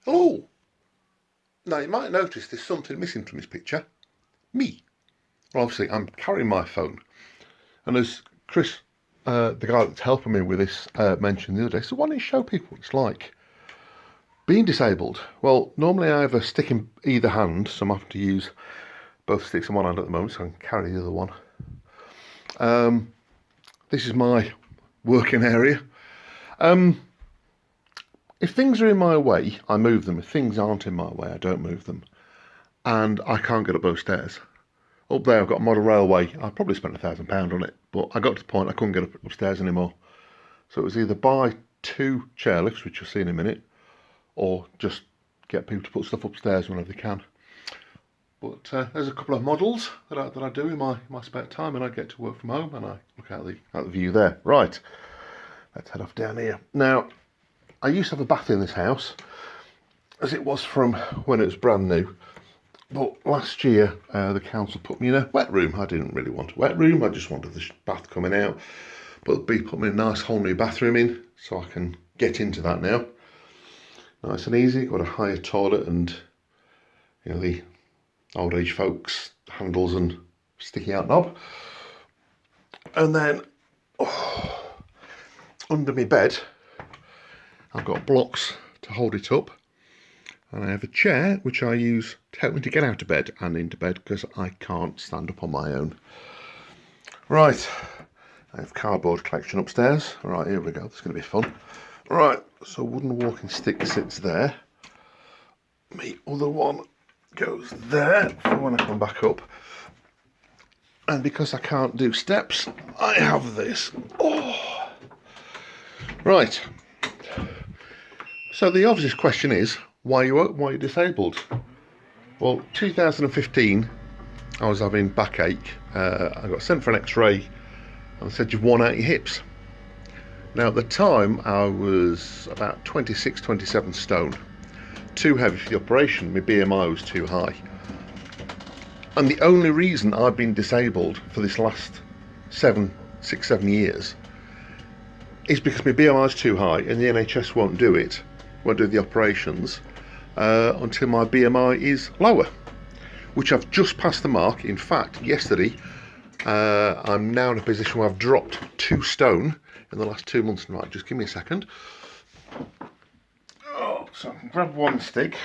Hello! Now you might notice there's something missing from this picture. Me. Well, obviously I'm carrying my phone. And as Chris, the guy that's helping me with this, mentioned the other day, so why don't you show people what it's like being disabled? Well, normally I have a stick in either hand, so I'm having to use both sticks in one hand at the moment so I can carry the other one. This is my working area. If things are in my way, I move them. If things aren't in my way, I don't move them. And I can't get up those stairs. Up there, I've got a model railway. I probably spent £1,000 on it, but I got to the point I couldn't get upstairs anymore. So it was either buy 2 chairlifts, which you'll see in a minute, or just get people to put stuff upstairs whenever they can. But there's a couple of models that I do in my spare time, and I get to work from home, and I look out the view there. Right, let's head off down here. Now, I used to have a bath in this house, as it was from when it was brand new. But last year, the council put me in a wet room. I didn't really want a wet room. I just wanted the bath coming out. But they put me in a nice whole new bathroom in, so I can get into that now. Nice and easy. Got a higher toilet and, you know, the old age folks handles and sticky out knob. And then under my bed, I've got blocks to hold it up, and I have a chair which I use to help me to get out of bed and into bed because I can't stand up on my own. Right, I have cardboard collection upstairs. Right, here we go, this is going to be fun. Right, so wooden walking stick sits there. My other one goes there for when I come back up. And because I can't do steps, I have this. Oh. Right. So the obvious question is, why are you disabled? Well, 2015, I was having backache. I got sent for an X-ray, and they said you've worn out your hips. Now at the time, I was about 26, 27 stone. Too heavy for the operation. My BMI was too high. And the only reason I've been disabled for this last 7 years is because my BMI is too high, and the NHS won't do the operations until my BMI is lower, which I've just passed the mark. In fact, yesterday I'm now in a position where I've dropped 2 stone in the last 2 months. Right, just give me a second. Oh, so I can grab one stick.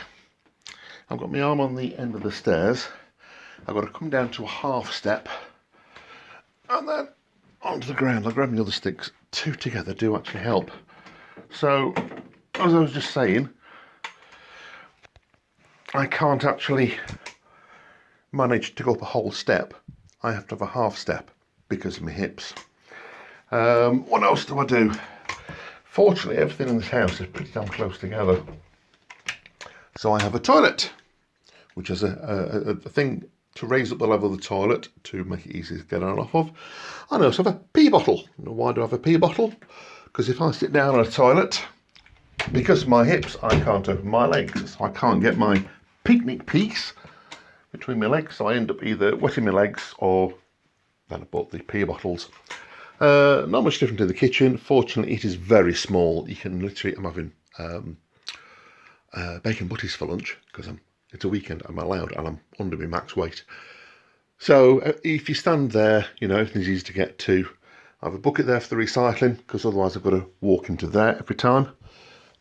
I've got my arm on the end of the stairs. I've got to come down to a half step and then onto the ground. I'll grab my other sticks. 2 together do actually help. So, as I was just saying, I can't actually manage to go up a whole step. I have to have a half step because of my hips. What else do I do? Fortunately, everything in this house is pretty damn close together. So I have a toilet, which is a thing to raise up the level of the toilet to make it easy to get on and off of. I also have a pee bottle. Now, why do I have a pee bottle? Because if I sit down on a toilet, because of my hips, I can't open my legs, so I can't get my picnic piece between my legs, so I end up either wetting my legs or then I bought the pee bottles. Not much different in the kitchen. Fortunately, it is very small. You can literally, I'm having bacon butties for lunch because it's a weekend, I'm allowed, and I'm under my max weight. So if you stand there, you know, everything's easy to get to. I have a bucket there for the recycling because otherwise I've got to walk into there every time.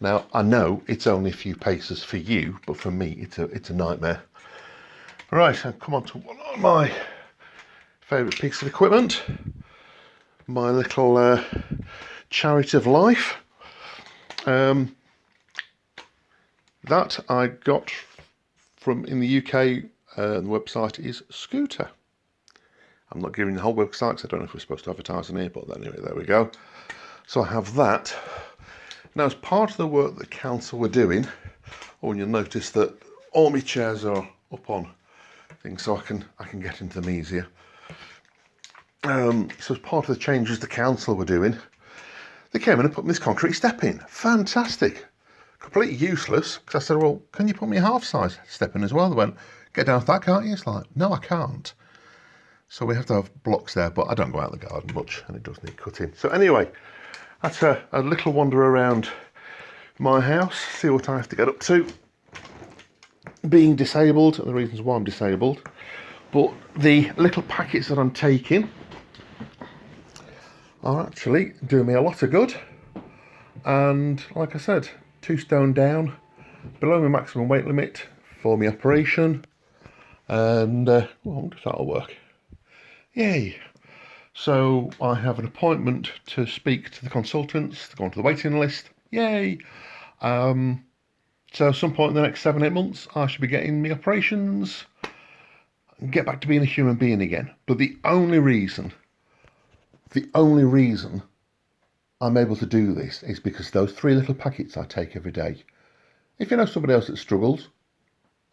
Now, I know it's only a few paces for you, but for me, it's a nightmare. Right, so come on to one of my favourite pieces of equipment. My little chariot of life. That I got from in the UK, the website is Scooter. I'm not giving the whole website because I don't know if we're supposed to advertise on here, but anyway, there we go. So I have that. Now, as part of the work that council were doing, you'll notice that all my chairs are up on things, so I can get into them easier. So as part of the changes the council were doing, they came in and put me this concrete step in. Fantastic. Completely useless, because I said, well, can you put me a half-size step in as well? They went, get down with that, can't you? It's like, no, I can't. So we have to have blocks there, but I don't go out in the garden much, and it does need cutting. So anyway, that's a little wander around my house, see what I have to get up to. being disabled and the reasons why I'm disabled, but the little packets that I'm taking are actually doing me a lot of good. And like I said, 2 stone down, below my maximum weight limit for my operation, and well, I wonder if that'll work. Yay! So I have an appointment to speak to the consultants, to go onto the waiting list. Yay! So at some point in the next 7-8 months, I should be getting my operations and get back to being a human being again. But the only reason I'm able to do this is because those 3 little packets I take every day. If you know somebody else that struggles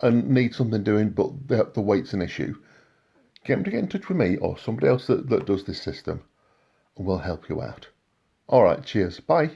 and needs something doing, but the weight's an issue, get them to get in touch with me or somebody else that does this system, and we'll help you out. All right, cheers, bye.